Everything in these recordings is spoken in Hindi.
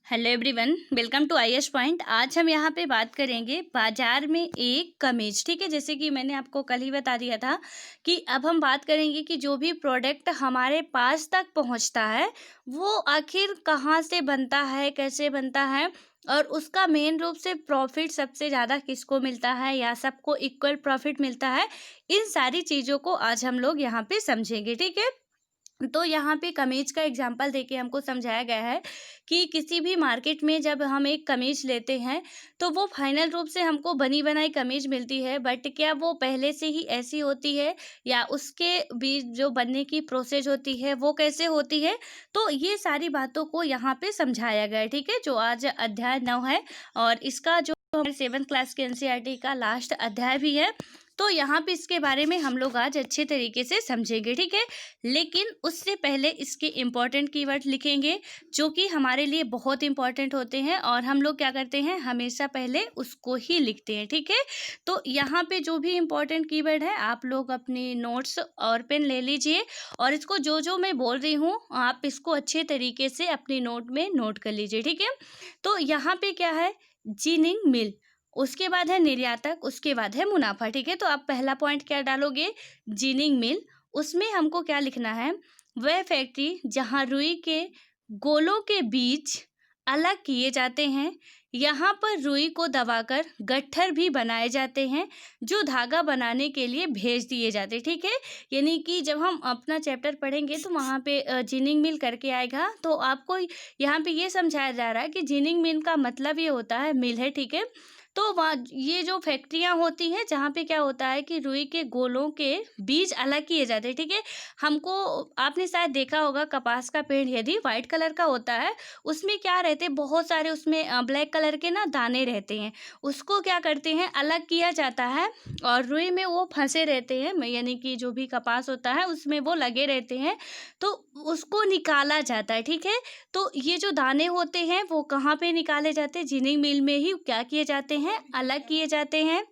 Hello everyone, welcome to IAS point. आज हम यहाँ पे बात करेंगे बाजार में एक कमीज। ठीक है, जैसे कि मैंने आपको कल ही बता दिया था कि अब हम बात करेंगे कि जो भी प्रोडक्ट हमारे पास तक पहुँचता है वो आखिर कहाँ से बनता है, कैसे बनता है और उसका मेन रूप से प्रॉफिट सबसे ज़्यादा किसको मिलता है या सबको इक्वल प्रॉफिट मिलता है। इन सारी चीज़ों को आज हम लोग यहाँ पे समझेंगे। ठीक है, तो यहाँ पे कमीज का एग्जाम्पल देके हमको समझाया गया है कि किसी भी मार्केट में जब हम एक कमीज लेते हैं तो वो फाइनल रूप से हमको बनी बनाई कमीज मिलती है, बट क्या वो पहले से ही ऐसी होती है या उसके बीच जो बनने की प्रोसेस होती है वो कैसे होती है। तो ये सारी बातों को यहाँ पे समझाया गया है। ठीक है, जो आज अध्याय 9 है और इसका जो हमारे 7th क्लास के एनसीईआरटी का लास्ट अध्याय भी है। तो यहाँ पे इसके बारे में हम लोग आज अच्छे तरीके से समझेंगे। ठीक है, लेकिन उससे पहले इसके इम्पॉर्टेंट कीवर्ड लिखेंगे जो कि हमारे लिए बहुत इंपॉर्टेंट होते हैं और हम लोग क्या करते हैं, हमेशा पहले उसको ही लिखते हैं। ठीक है, तो यहाँ पे जो भी इम्पॉर्टेंट कीवर्ड है आप लोग अपनी नोट्स और पेन ले लीजिए और इसको जो जो मैं बोल रही हूँ आप इसको अच्छे तरीके से अपनी नोट में नोट कर लीजिए। ठीक है, तो यहाँ पे क्या है, जिनिंग मिल, उसके बाद है निर्यातक, उसके बाद है मुनाफा। ठीक है, तो आप पहला पॉइंट क्या डालोगे, जिनिंग मिल। उसमें हमको क्या लिखना है, वह फैक्ट्री जहां रुई के गोलों के बीज अलग किए जाते हैं, यहाँ पर रुई को दबाकर गट्ठर भी बनाए जाते हैं जो धागा बनाने के लिए भेज दिए जाते हैं। ठीक है, यानी कि जब हम अपना चैप्टर पढ़ेंगे तो वहाँ पे जिनिंग मिल करके आएगा, तो आपको यहाँ पे ये समझाया जा रहा है कि जिनिंग मिल का मतलब ये होता है मिल है। ठीक है, तो वहाँ ये जो फैक्ट्रियाँ होती हैं जहाँ पे क्या होता है कि रुई के गोलों के बीज अलग किए जाते हैं। ठीक है, हमको आपने शायद देखा होगा कपास का पेड़ यदि वाइट कलर का होता है उसमें क्या रहते हैं, बहुत सारे उसमें ब्लैक कलर के ना दाने रहते हैं, उसको क्या करते हैं, अलग किया जाता है और रुई में वो फंसे रहते हैं, यानी कि जो भी कपास होता है उसमें वो लगे रहते हैं, तो उसको निकाला जाता है। ठीक है, तो ये जो दाने होते हैं वो कहाँ पे निकाले जाते हैं, जिनिंग मिल में ही क्या किए जाते हैं, अलग किए जाते हैं।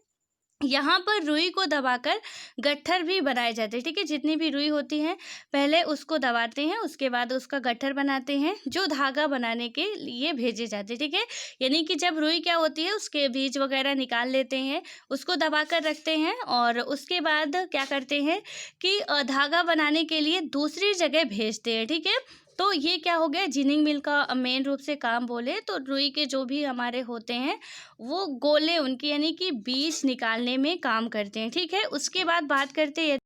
यहाँ पर रुई को दबाकर गट्ठर भी बनाए जाते हैं। ठीक है, जितनी भी रुई होती है पहले उसको दबाते हैं, उसके बाद उसका गट्ठर बनाते हैं जो धागा बनाने के लिए भेजे जाते हैं। ठीक है, यानी कि जब रुई क्या होती है उसके बीज वगैरह निकाल लेते हैं, उसको दबा कर रखते हैं और उसके बाद क्या करते हैं कि धागा बनाने के लिए दूसरी जगह भेजते हैं। ठीक है, तो ये क्या हो गया, जिनिंग मिल का मेन रूप से काम बोले तो रुई के जो भी हमारे होते हैं वो गोले उनकी यानी कि बीज निकालने में काम करते हैं। ठीक है, उसके बाद बात करते हैं,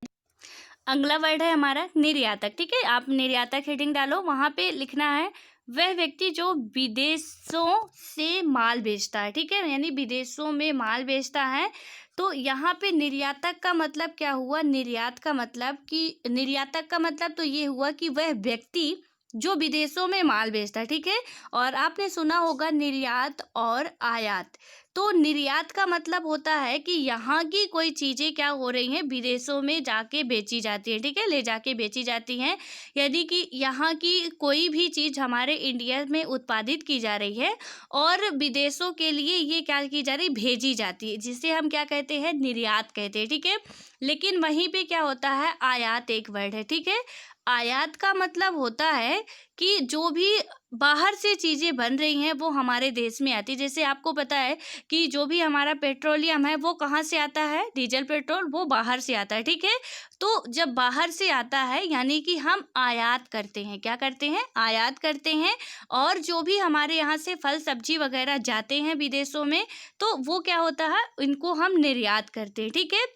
अगला वर्ड है हमारा निर्यातक। ठीक है, आप निर्यातक हेडिंग डालो, वहाँ पे लिखना है वह व्यक्ति जो विदेशों से माल बेचता है। ठीक है, यानी विदेशों में माल बेचता है। तो यहाँ पे निर्यातक का मतलब क्या हुआ, निर्यात का मतलब कि निर्यातक का मतलब तो ये हुआ कि वह व्यक्ति जो विदेशों में माल बेचता है। ठीक है, और आपने सुना होगा निर्यात और आयात। तो निर्यात का मतलब होता है कि यहाँ की कोई चीज़ें क्या हो रही हैं, विदेशों में जाके बेची जाती है। ठीक है, ले जाके बेची जाती हैं। यदि कि यहाँ की कोई भी चीज़ हमारे इंडिया में उत्पादित की जा रही है और विदेशों के लिए ये क्या की जा रही, भेजी जाती है, जिसे हम क्या कहते हैं, निर्यात कहते हैं। ठीक है, लेकिन वहीं पे क्या होता है, आयात एक वर्ड है। ठीक है, आयात का मतलब होता है कि जो भी बाहर से चीज़ें बन रही हैं वो हमारे देश में आती है। जैसे आपको पता है कि जो भी हमारा पेट्रोलियम है वो कहाँ से आता है, डीजल पेट्रोल, वो बाहर से आता है। ठीक है, तो जब बाहर से आता है यानी कि हम आयात करते हैं, क्या करते हैं, आयात करते हैं। और जो भी हमारे यहाँ से फल सब्जी वगैरह जाते हैं विदेशों में तो वो क्या होता है, इनको हम निर्यात करते हैं। ठीक है,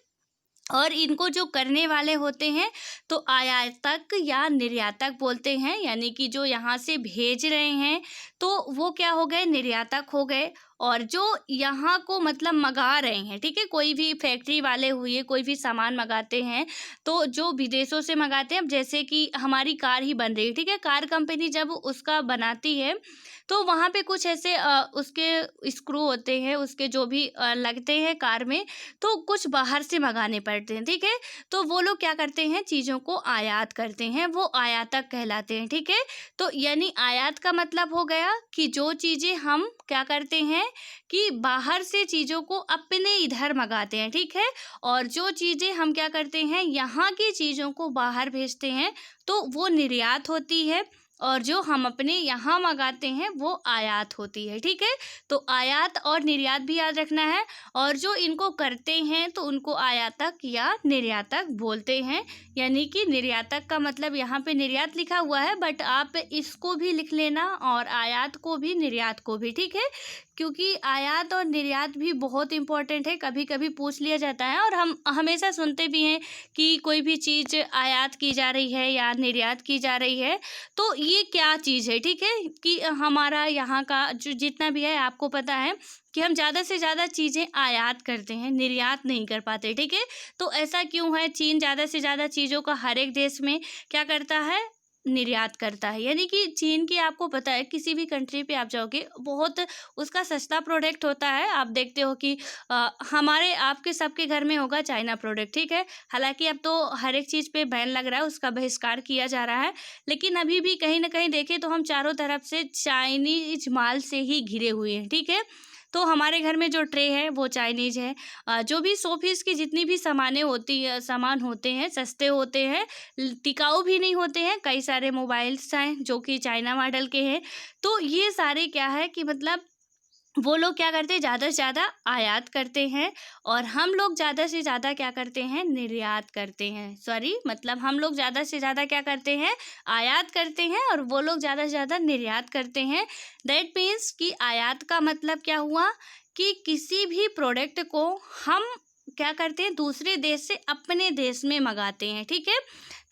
और इनको जो करने वाले होते हैं तो आयातक या निर्यातक बोलते हैं, यानी कि जो यहाँ से भेज रहे हैं तो वो क्या हो गए, निर्यातक हो गए। और जो यहाँ को मतलब मंगा रहे हैं, ठीक है, कोई भी फैक्ट्री वाले हुए, कोई भी सामान मंगाते हैं तो जो विदेशों से मंगाते हैं, अब जैसे कि हमारी कार ही बन रही है। ठीक है, कार कंपनी जब उसका बनाती है तो वहाँ पे कुछ ऐसे उसके स्क्रू होते हैं, उसके जो भी लगते हैं कार में, तो कुछ बाहर से मंगाने पड़ते हैं। ठीक है, तो वो लोग क्या करते हैं, चीज़ों को आयात करते हैं, वो आयातक कहलाते हैं। ठीक है, तो यानी आयात का मतलब हो गया कि जो चीज़ें हम क्या करते हैं कि बाहर से चीज़ों को अपने इधर मंगाते हैं। ठीक है, और जो चीज़ें हम क्या करते हैं, यहाँ की चीज़ों को बाहर भेजते हैं तो वो निर्यात होती है। और जो हम अपने यहाँ मंगाते हैं वो आयात होती है, ठीक है। तो आयात और निर्यात भी याद रखना है, और जो इनको करते हैं तो उनको आयातक या निर्यातक बोलते हैं। यानी कि निर्यातक का मतलब यहाँ पे निर्यात लिखा हुआ है, बट आप इसको भी लिख लेना और आयात को भी निर्यात को भी, ठीक है। क्योंकि आयात और निर्यात भी बहुत इंपॉर्टेंट है, कभी कभी पूछ लिया जाता है, और हम हमेशा सुनते भी हैं कि कोई भी चीज़ आयात की जा रही है या निर्यात की जा रही है, तो ये क्या चीज़ है, ठीक है। कि हमारा यहाँ का जो जितना भी है, आपको पता है कि हम ज़्यादा से ज़्यादा चीज़ें आयात करते हैं, निर्यात नहीं कर पाते, ठीक है। तो ऐसा क्यों है? चीन ज़्यादा से ज़्यादा चीज़ों का हर एक देश में क्या करता है? निर्यात करता है। यानी कि चीन की, आपको पता है किसी भी कंट्री पे आप जाओगे, बहुत उसका सस्ता प्रोडक्ट होता है। आप देखते हो कि हमारे आपके सबके घर में होगा चाइना प्रोडक्ट, ठीक है। हालांकि अब तो हर एक चीज़ पे बैन लग रहा है, उसका बहिष्कार किया जा रहा है, लेकिन अभी भी कहीं ना कहीं देखें तो हम चारों तरफ से चाइनीज माल से ही घिरे हुए हैं, ठीक है। तो हमारे घर में जो ट्रे है वो चाइनीज है। जो भी शोपीस की जितनी भी सामान होते हैं, सस्ते होते हैं, टिकाऊ भी नहीं होते हैं। कई सारे मोबाइल्स हैं जो कि चाइना मॉडल के हैं। तो ये सारे क्या है कि मतलब वो लोग क्या करते हैं, ज़्यादा से ज़्यादा आयात करते हैं, और हम लोग ज़्यादा से ज़्यादा क्या करते हैं, निर्यात करते हैं। सॉरी, मतलब हम लोग ज़्यादा से ज़्यादा क्या करते हैं, आयात करते हैं, और वो लोग ज़्यादा से ज़्यादा निर्यात करते हैं। दैट मीन्स कि आयात का मतलब क्या हुआ कि किसी भी प्रोडक्ट को हम क्या करते हैं, दूसरे देश से अपने देश में मंगाते हैं, ठीक है।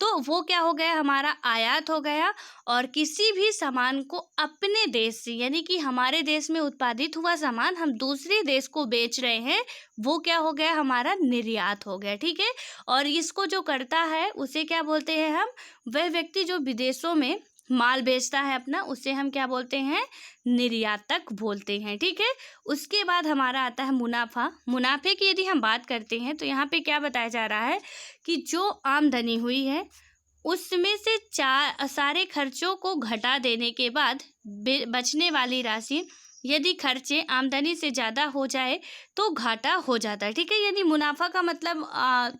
तो वो क्या हो गया, हमारा आयात हो गया। और किसी भी सामान को अपने देश से, यानी कि हमारे देश में उत्पादित हुआ सामान हम दूसरे देश को बेच रहे हैं, वो क्या हो गया, हमारा निर्यात हो गया, ठीक है। और इसको जो करता है उसे क्या बोलते हैं हम, वह व्यक्ति जो विदेशों में माल बेचता है अपना, उसे हम क्या बोलते हैं, निर्यातक बोलते हैं, ठीक है। उसके बाद हमारा आता है मुनाफा। मुनाफे की यदि हम बात करते हैं तो यहाँ पे क्या बताया जा रहा है कि जो आमदनी हुई है उसमें से सारे खर्चों को घटा देने के बाद बचने वाली राशि, यदि खर्चे आमदनी से ज़्यादा हो जाए तो घाटा हो जाता है, ठीक है। यानी मुनाफा का मतलब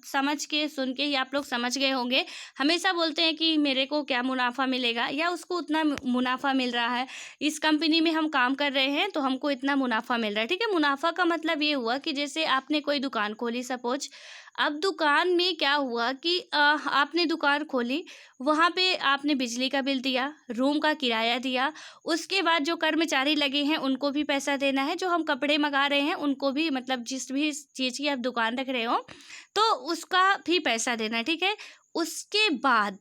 समझ के सुन के ही आप लोग समझ गए होंगे। हमेशा बोलते हैं कि मेरे को क्या मुनाफा मिलेगा, या उसको उतना मुनाफा मिल रहा है, इस कंपनी में हम काम कर रहे हैं तो हमको इतना मुनाफा मिल रहा है, ठीक है। मुनाफा का मतलब ये हुआ कि जैसे आपने कोई दुकान खोली सपोज, अब दुकान में क्या हुआ कि आपने दुकान खोली, वहाँ पे आपने बिजली का बिल दिया, रूम का किराया दिया, उसके बाद जो कर्मचारी लगे हैं उनको भी पैसा देना है, जो हम कपड़े मंगा रहे हैं उनको भी, मतलब जिस भी चीज़ की आप दुकान रख रहे हो तो उसका भी पैसा देना है, ठीक है। उसके बाद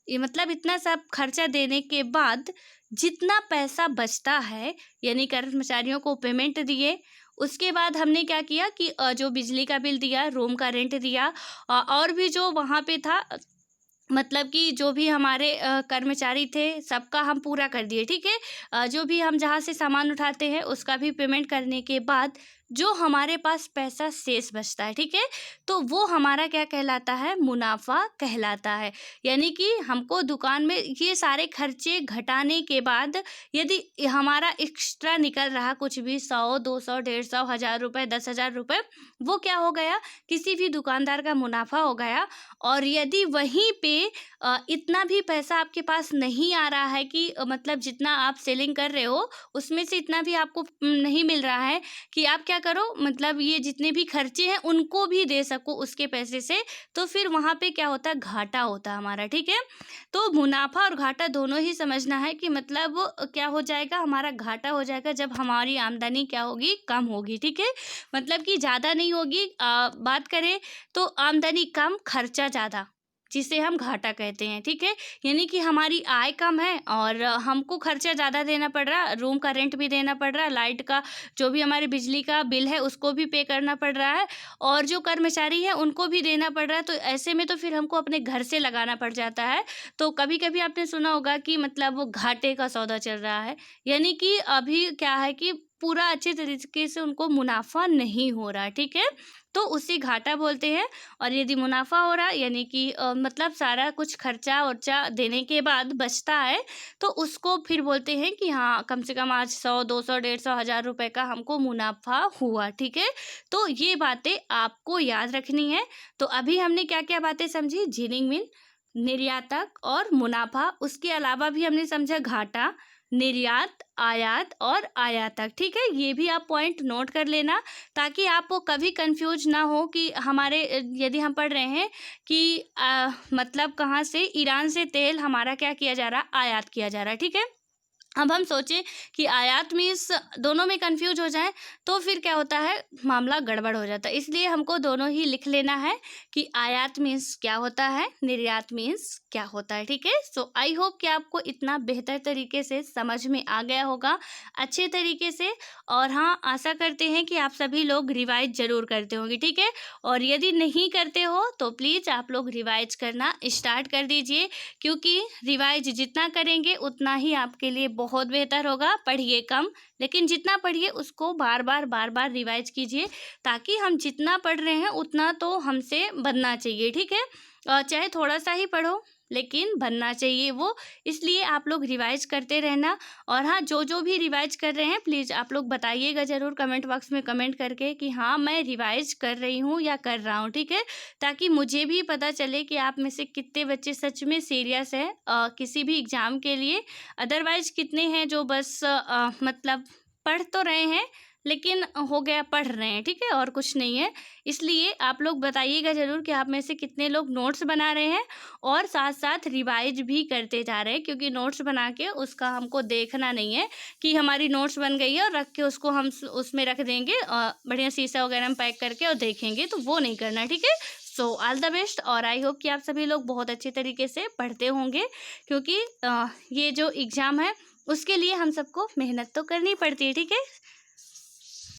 ये मतलब इतना सब खर्चा देने के बाद जितना पैसा बचता है, यानी कर्मचारियों को पेमेंट दिए, उसके बाद हमने क्या किया कि जो बिजली का बिल दिया, रूम का रेंट दिया, और भी जो वहाँ पे था, मतलब कि जो भी हमारे कर्मचारी थे सबका हम पूरा कर दिए, ठीक है। जो भी हम जहाँ से सामान उठाते हैं उसका भी पेमेंट करने के बाद जो हमारे पास पैसा शेष बचता है, ठीक है, तो वो हमारा क्या कहलाता है, मुनाफा कहलाता है। यानी कि हमको दुकान में ये सारे खर्चे घटाने के बाद यदि हमारा एक्स्ट्रा निकल रहा कुछ भी, 100, 200, 150, 1000 रुपये, 10,000 रुपये, वो क्या हो गया, किसी भी दुकानदार का मुनाफा हो गया। और यदि वहीं पे इतना भी पैसा आपके पास नहीं आ रहा है कि मतलब जितना आप सेलिंग कर रहे हो उसमें से इतना भी आपको नहीं मिल रहा है कि आप क्या करो, मतलब ये जितने भी खर्चे हैं उनको भी दे सको उसके पैसे से, तो फिर वहाँ पे क्या होता है, घाटा होता है हमारा, ठीक है। तो मुनाफा और घाटा दोनों ही समझना है कि मतलब क्या हो जाएगा, हमारा घाटा हो जाएगा जब हमारी आमदनी क्या होगी, कम होगी, ठीक है। मतलब कि ज़्यादा नहीं होगी, बात करें तो आमदनी कम खर्चा ज़्यादा, जिसे हम घाटा कहते हैं, ठीक है। यानी कि हमारी आय कम है और हमको खर्चा ज़्यादा देना पड़ रहा, रूम का रेंट भी देना पड़ रहा, लाइट का जो भी हमारी बिजली का बिल है उसको भी पे करना पड़ रहा है, और जो कर्मचारी है उनको भी देना पड़ रहा है। तो ऐसे में तो फिर हमको अपने घर से लगाना पड़ जाता है। तो कभी कभी आपने सुना होगा कि मतलब वो घाटे का सौदा चल रहा है, यानी कि अभी क्या है कि पूरा अच्छे तरीके से उनको मुनाफा नहीं हो रहा, ठीक है, तो उसे घाटा बोलते हैं। और यदि मुनाफा हो रहा यानी कि मतलब सारा कुछ खर्चा वर्चा देने के बाद बचता है, तो उसको फिर बोलते हैं कि हाँ कम से कम आज 100, 200, 150, 1000 रुपये का हमको मुनाफा हुआ, ठीक है। तो ये बातें आपको याद रखनी है। तो अभी हमने क्या क्या बातें समझी, जिनिंग मिल, निर्यातक और मुनाफा, उसके अलावा भी हमने समझा घाटा, निर्यात, आयात और आयातक। ठीक है, ये भी आप पॉइंट नोट कर लेना ताकि आपको कभी कंफ्यूज ना हो कि हमारे यदि हम पढ़ रहे हैं कि मतलब कहाँ से, ईरान से तेल हमारा क्या किया जा रहा, आयात किया जा रहा है। ठीक है, अब हम सोचें कि आयात मीन्स दोनों में कंफ्यूज हो जाए तो फिर क्या होता है, मामला गड़बड़ हो जाता है। इसलिए हमको दोनों ही लिख लेना है कि आयात मीन्स क्या होता है, निर्यात मीन्स क्या होता है। ठीक है, सो आई होप कि आपको इतना बेहतर तरीके से समझ में आ गया होगा, अच्छे तरीके से। और हाँ, आशा करते हैं कि आप सभी लोग रिवाइज ज़रूर करते होंगे। ठीक है, और यदि नहीं करते हो तो प्लीज़ आप लोग रिवाइज करना स्टार्ट कर दीजिए, क्योंकि रिवाइज जितना करेंगे उतना ही आपके लिए बहुत बेहतर होगा। पढ़िए कम, लेकिन जितना पढ़िए उसको बार बार रिवाइज कीजिए, ताकि हम जितना पढ़ रहे हैं उतना तो हमसे बनना चाहिए। ठीक है, चाहे थोड़ा सा ही पढ़ो लेकिन बनना चाहिए वो, इसलिए आप लोग रिवाइज करते रहना। और हाँ, जो जो भी रिवाइज कर रहे हैं प्लीज़ आप लोग बताइएगा ज़रूर कमेंट बॉक्स में कमेंट करके कि हाँ मैं रिवाइज कर रही हूँ या कर रहा हूँ। ठीक है, ताकि मुझे भी पता चले कि आप में से कितने बच्चे सच में सीरियस है किसी भी एग्ज़ाम के लिए। अदरवाइज कितने हैं जो बस मतलब पढ़ तो रहे हैं लेकिन हो गया, पढ़ रहे हैं। ठीक है, और कुछ नहीं है। इसलिए आप लोग बताइएगा ज़रूर कि आप में से कितने लोग नोट्स बना रहे हैं और साथ साथ रिवाइज भी करते जा रहे हैं, क्योंकि नोट्स बना के उसका हमको देखना नहीं है कि हमारी नोट्स बन गई है और रख के उसको हम उसमें रख देंगे बढ़िया शीशा वगैरह में पैक करके और देखेंगे, तो वो नहीं करना। ठीक है, सो ऑल द बेस्ट। और आई होप कि आप सभी लोग बहुत अच्छे तरीके से पढ़ते होंगे, क्योंकि ये जो एग्ज़ाम है उसके लिए हम सबको मेहनत तो करनी पड़ती है। ठीक है,